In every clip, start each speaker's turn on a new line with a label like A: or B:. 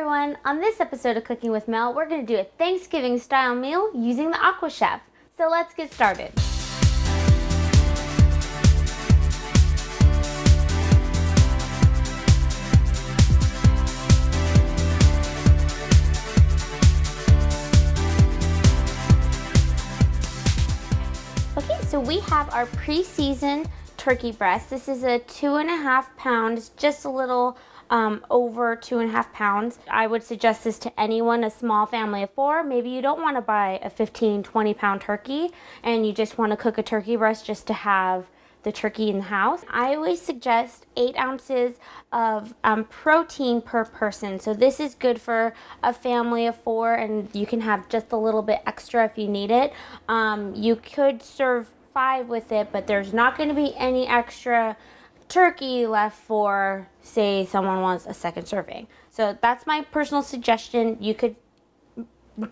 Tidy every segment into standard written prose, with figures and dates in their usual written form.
A: everyone! On this episode of Cooking with Mel, we're going to do a Thanksgiving style meal using the AquaChef. So let's get started. Okay, so we have our pre-seasoned turkey breast. This is a 2.5 pounds, just a little over 2.5 pounds. I would suggest this to anyone, a small family of 4. Maybe you don't want to buy a 15-20 pound turkey and you just want to cook a turkey breast just to have the turkey in the house. I always suggest 8 ounces of protein per person. So this is good for a family of 4, and you can have just a little bit extra if you need it. You could serve 5 with it, but there's not going to be any extra turkey left for, say, someone wants a second serving. So that's my personal suggestion. You could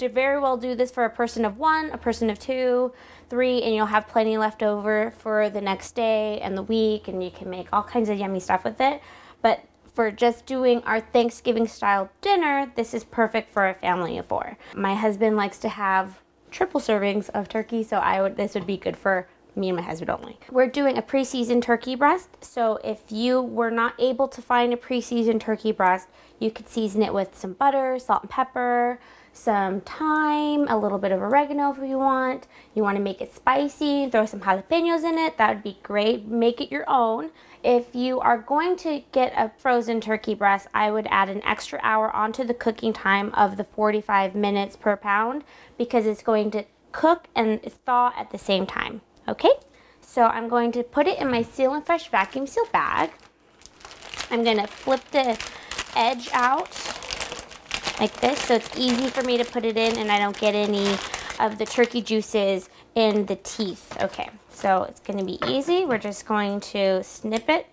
A: very well do this for a person of 1, a person of 2, 3, and you'll have plenty left over for the next day and the week, and you can make all kinds of yummy stuff with it. But for just doing our Thanksgiving style dinner, this is perfect for a family of 4. My husband likes to have triple servings of turkey, so this would be good for me and my husband only. We're doing a pre-seasoned turkey breast, so if you were not able to find a pre-seasoned turkey breast, you could season it with some butter, salt and pepper, some thyme, a little bit of oregano if you want. You want to make it spicy, throw some jalapenos in it, that would be great. Make it your own. If you are going to get a frozen turkey breast, I would add an extra hour onto the cooking time of the 45 minutes per pound, because it's going to cook and thaw at the same time. Okay, so I'm going to put it in my Seal and Fresh vacuum seal bag. I'm going to flip the edge out like this, so it's easy for me to put it in and I don't get any of the turkey juices in the teeth. Okay, so it's going to be easy. We're just going to snip it,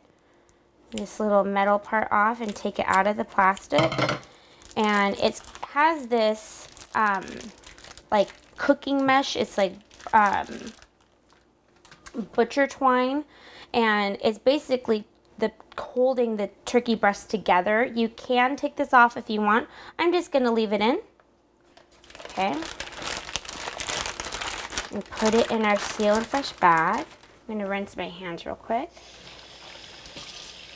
A: this little metal part off, and take it out of the plastic. And it has this like cooking mesh. It's like butcher twine, and it's basically holding the turkey breast together. You can take this off if you want. I'm just going to leave it in. Okay. And put it in our Seal and Fresh bag. I'm going to rinse my hands real quick.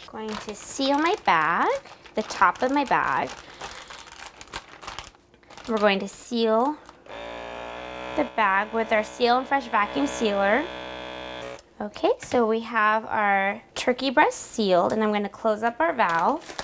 A: Going to seal my bag, the top of my bag. We're going to seal the bag with our Seal and Fresh vacuum sealer. Okay, so we have our turkey breast sealed, and I'm going to close up our valve,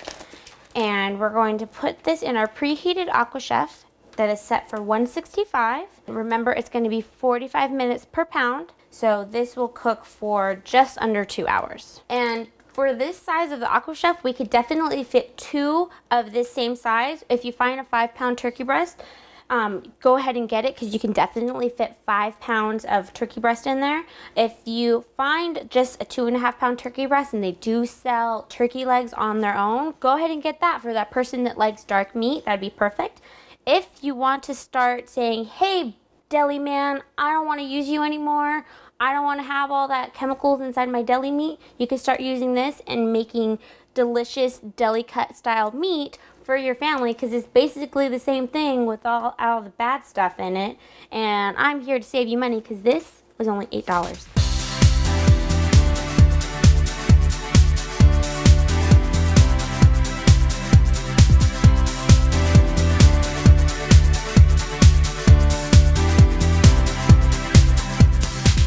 A: and we're going to put this in our preheated AquaChef that is set for 165. Remember, it's going to be 45 minutes per pound, so this will cook for just under 2 hours. And for this size of the AquaChef, we could definitely fit 2 of this same size. If you find a 5-pound turkey breast, go ahead and get it, because you can definitely fit 5 pounds of turkey breast in there. If you find just a 2.5 pound turkey breast, and they do sell turkey legs on their own, go ahead and get that for that person that likes dark meat. That'd be perfect. If you want to start saying, hey, deli man, I don't want to use you anymore, I don't want to have all that chemicals inside my deli meat, you can start using this and making delicious deli cut style meat for your family, because it's basically the same thing with all the bad stuff in it. And I'm here to save you money, because this was only $8.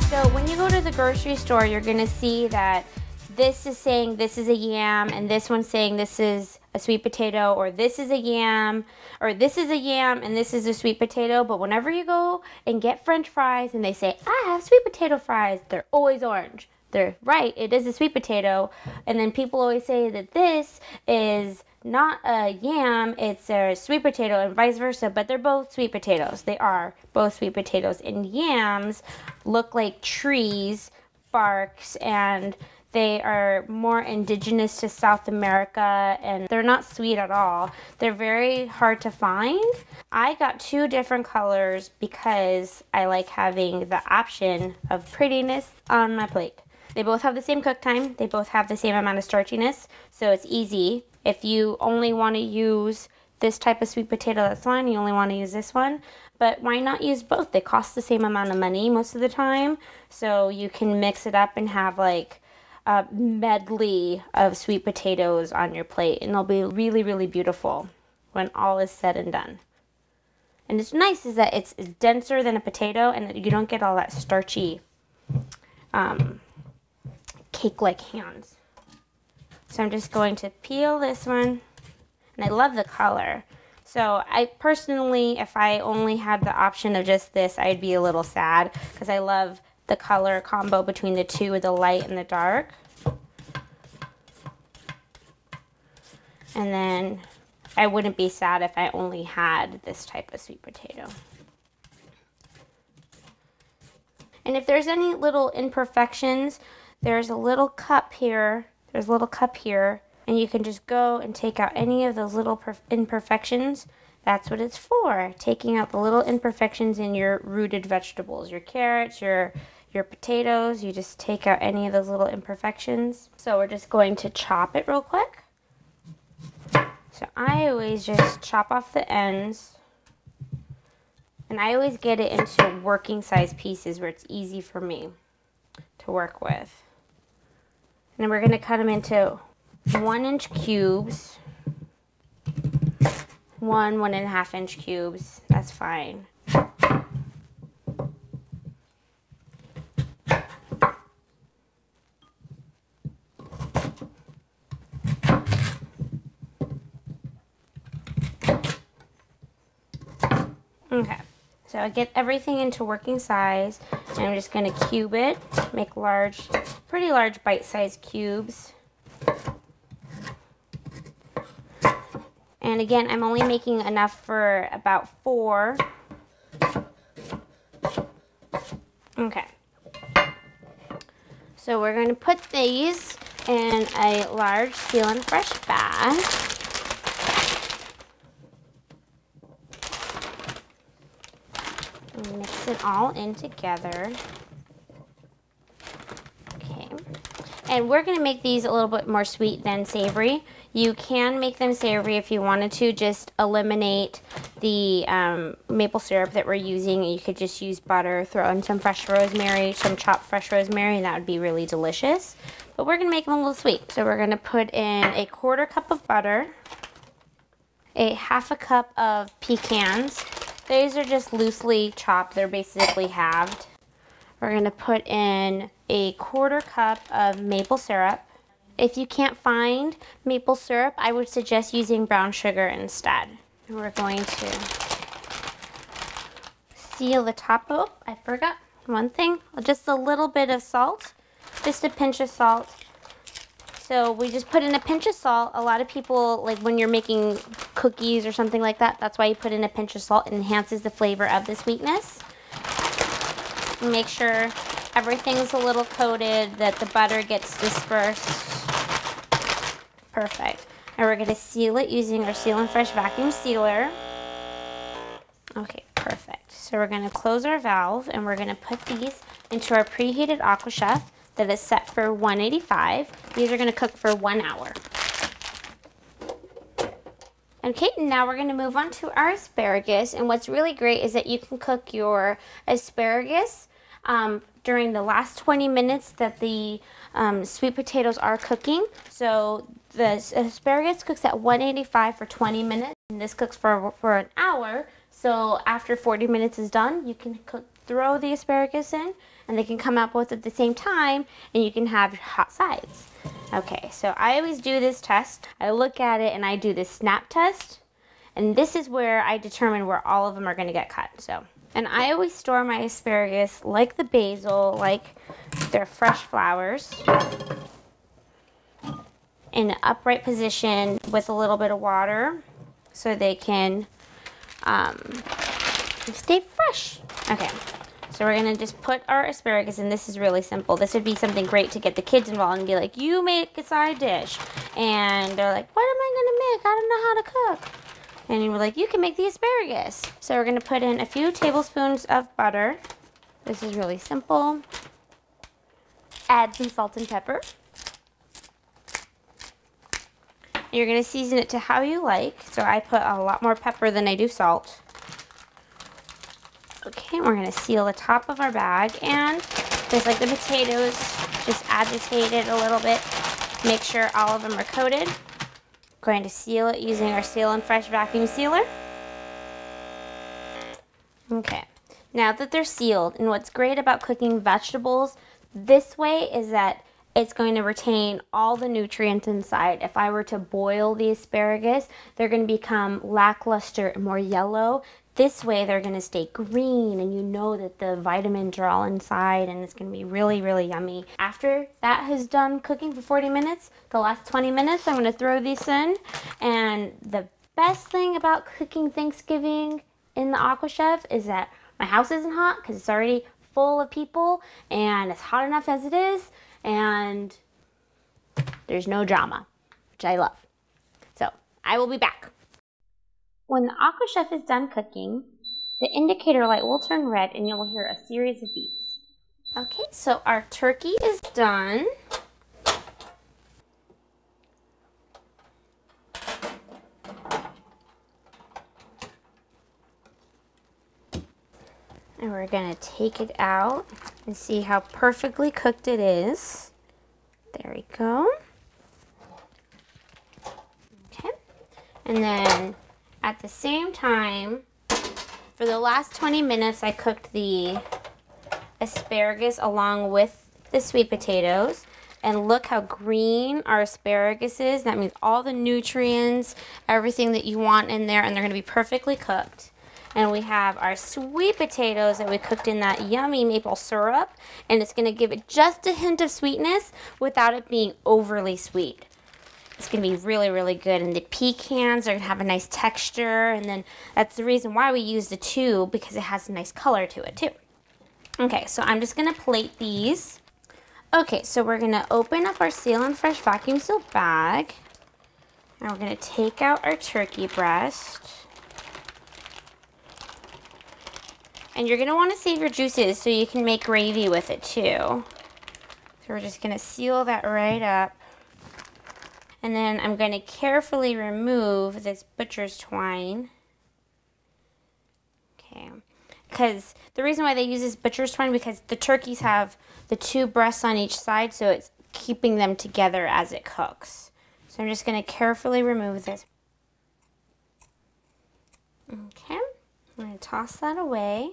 A: So when you go to the grocery store, you're going to see that this is saying this is a yam, and this one's saying this is a sweet potato, or this is a yam, or this is a yam, and this is a sweet potato. But whenever you go and get French fries and they say, I have sweet potato fries, they're always orange. They're right, it is a sweet potato. And then people always say that this is not a yam, it's a sweet potato, and vice versa, but they're both sweet potatoes. They are both sweet potatoes. And yams look like trees, barks, and they are more indigenous to South America, and they're not sweet at all. They're very hard to find. I got 2 different colors because I like having the option of prettiness on my plate. They both have the same cook time. They both have the same amount of starchiness, so it's easy. If you only want to use this type of sweet potato, that's fine. You only want to use this one. But why not use both? They cost the same amount of money most of the time. So you can mix it up and have like a medley of sweet potatoes on your plate. And they'll be really, really beautiful when all is said and done. And it's nice is that it's denser than a potato and you don't get all that starchy cake-like hands. So I'm just going to peel this one. And I love the color. So I personally, if I only had the option of just this, I'd be a little sad because I love the color combo between the two with the light and the dark. And then I wouldn't be sad if I only had this type of sweet potato. And if there's any little imperfections, there's a little cup here. There's a little cup here. And you can just go and take out any of those little imperfections. That's what it's for. Taking out the little imperfections in your rooted vegetables. Your carrots, your potatoes. You just take out any of those little imperfections. So we're just going to chop it real quick. So I always just chop off the ends. And I always get it into working size pieces where it's easy for me to work with. And then we're going to cut them into 1-inch cubes, 1.5 inch cubes, that's fine. Okay, so I get everything into working size, and I'm just going to cube it, make pretty large bite-sized cubes. And again, I'm only making enough for about 4. Okay. So we're going to put these in a large Seal and Fresh bag. And mix it all in together. Okay. And we're going to make these a little bit more sweet than savory. You can make them savory if you wanted to. Just eliminate the maple syrup that we're using. You could just use butter, throw in some fresh rosemary, some chopped fresh rosemary, and that would be really delicious. But we're going to make them a little sweet. So we're going to put in a 1/4 cup of butter, a 1/2 cup of pecans. These are just loosely chopped. They're basically halved. We're going to put in a 1/4 cup of maple syrup. If you can't find maple syrup, I would suggest using brown sugar instead. And we're going to seal the top. Oh, I forgot one thing. Just a little bit of salt. Just a pinch of salt. So we just put in a pinch of salt. A lot of people, like when you're making cookies or something like that, that's why you put in a pinch of salt. It enhances the flavor of the sweetness. Make sure everything's a little coated, that the butter gets dispersed. Perfect. And we're going to seal it using our Seal and Fresh vacuum sealer. Okay, perfect. So we're going to close our valve and we're going to put these into our preheated AquaChef that is set for 185. These are going to cook for 1 hour. Okay, now we're going to move on to our asparagus. And what's really great is that you can cook your asparagus during the last 20 minutes that the sweet potatoes are cooking. So the asparagus cooks at 185 for 20 minutes, and this cooks for an hour. So after 40 minutes is done, you can throw the asparagus in, and they can come out both at the same time, and you can have hot sides. Okay, so I always do this test. I look at it and I do this snap test, and this is where I determine where all of them are going to get cut. And I always store my asparagus like the basil, like they're fresh flowers, in an upright position with a little bit of water so they can stay fresh. Okay, so we're gonna just put our asparagus in. This is really simple. This would be something great to get the kids involved and be like, you make a side dish. And they're like, what am I gonna make? I don't know how to cook. And we're like, you can make the asparagus. So we're going to put in a few tablespoons of butter. This is really simple. Add some salt and pepper. You're gonna season it to how you like. So I put a lot more pepper than I do salt. Okay, we're gonna seal the top of our bag, and just like the potatoes, just agitate it a little bit. Make sure all of them are coated. Going to seal it using our Seal and Fresh vacuum sealer. Okay, now that they're sealed, and what's great about cooking vegetables this way is that it's going to retain all the nutrients inside. If I were to boil the asparagus, they're going to become lackluster and more yellow. This way they're going to stay green, and you know that the vitamins are all inside, and it's going to be really, really yummy. After that has done cooking for 40 minutes, the last 20 minutes, I'm going to throw these in. And the best thing about cooking Thanksgiving in the AquaChef is that my house isn't hot because it's already full of people, and it's hot enough as it is, and there's no drama, which I love. So I will be back. When the AquaChef is done cooking, the indicator light will turn red and you'll hear a series of beeps. Okay, so our turkey is done. And we're gonna take it out and see how perfectly cooked it is. There we go. Okay, and then at the same time, for the last 20 minutes, I cooked the asparagus along with the sweet potatoes. And look how green our asparagus is. That means all the nutrients, everything that you want in there, and they're gonna be perfectly cooked. And we have our sweet potatoes that we cooked in that yummy maple syrup, and it's gonna give it just a hint of sweetness without it being overly sweet. It's gonna be really, really good. And the pecans are gonna have a nice texture, and then that's the reason why we use the two, because it has a nice color to it too. Okay, so I'm just gonna plate these. Okay, so we're gonna open up our Seal and Fresh vacuum sealed bag, and we're gonna take out our turkey breast. And you're gonna wanna save your juices so you can make gravy with it too. So we're just gonna seal that right up. And then I'm going to carefully remove this butcher's twine. Okay, because the reason why they use this butcher's twine, because the turkeys have the two breasts on each side, so it's keeping them together as it cooks. So I'm just going to carefully remove this. Okay, I'm going to toss that away.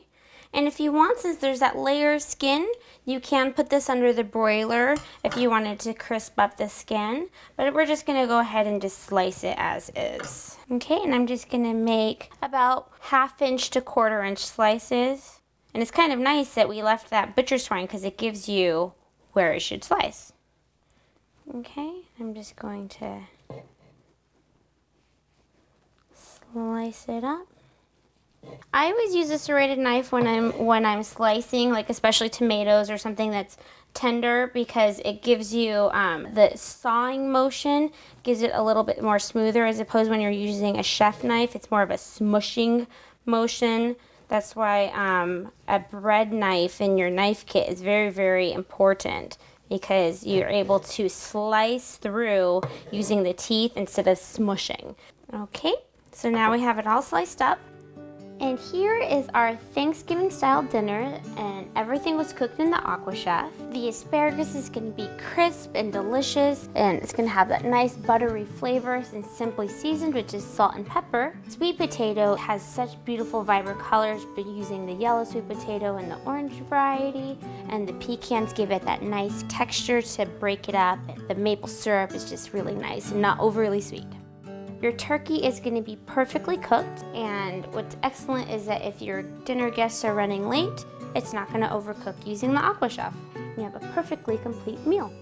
A: And if you want, since there's that layer of skin, you can put this under the broiler if you wanted to crisp up the skin. But we're just gonna go ahead and just slice it as is. Okay, and I'm just gonna make about 1/2 inch to 1/4 inch slices. And it's kind of nice that we left that butcher's twine because it gives you where it should slice. Okay, I'm just going to slice it up. I always use a serrated knife when I'm slicing, like especially tomatoes or something that's tender, because it gives you the sawing motion gives it a little bit more smoother, as opposed when you're using a chef knife, it's more of a smushing motion. That's why a bread knife in your knife kit is very, very important, because you're able to slice through using the teeth instead of smushing. Okay, so now we have it all sliced up. And here is our Thanksgiving style dinner, and everything was cooked in the AquaChef. The asparagus is going to be crisp and delicious, and it's going to have that nice buttery flavors and simply seasoned, which is salt and pepper. Sweet potato has such beautiful vibrant colors, but using the yellow sweet potato and the orange variety, and the pecans give it that nice texture to break it up. The maple syrup is just really nice and not overly sweet. Your turkey is going to be perfectly cooked, and what's excellent is that if your dinner guests are running late, it's not going to overcook using the AquaChef. You have a perfectly complete meal.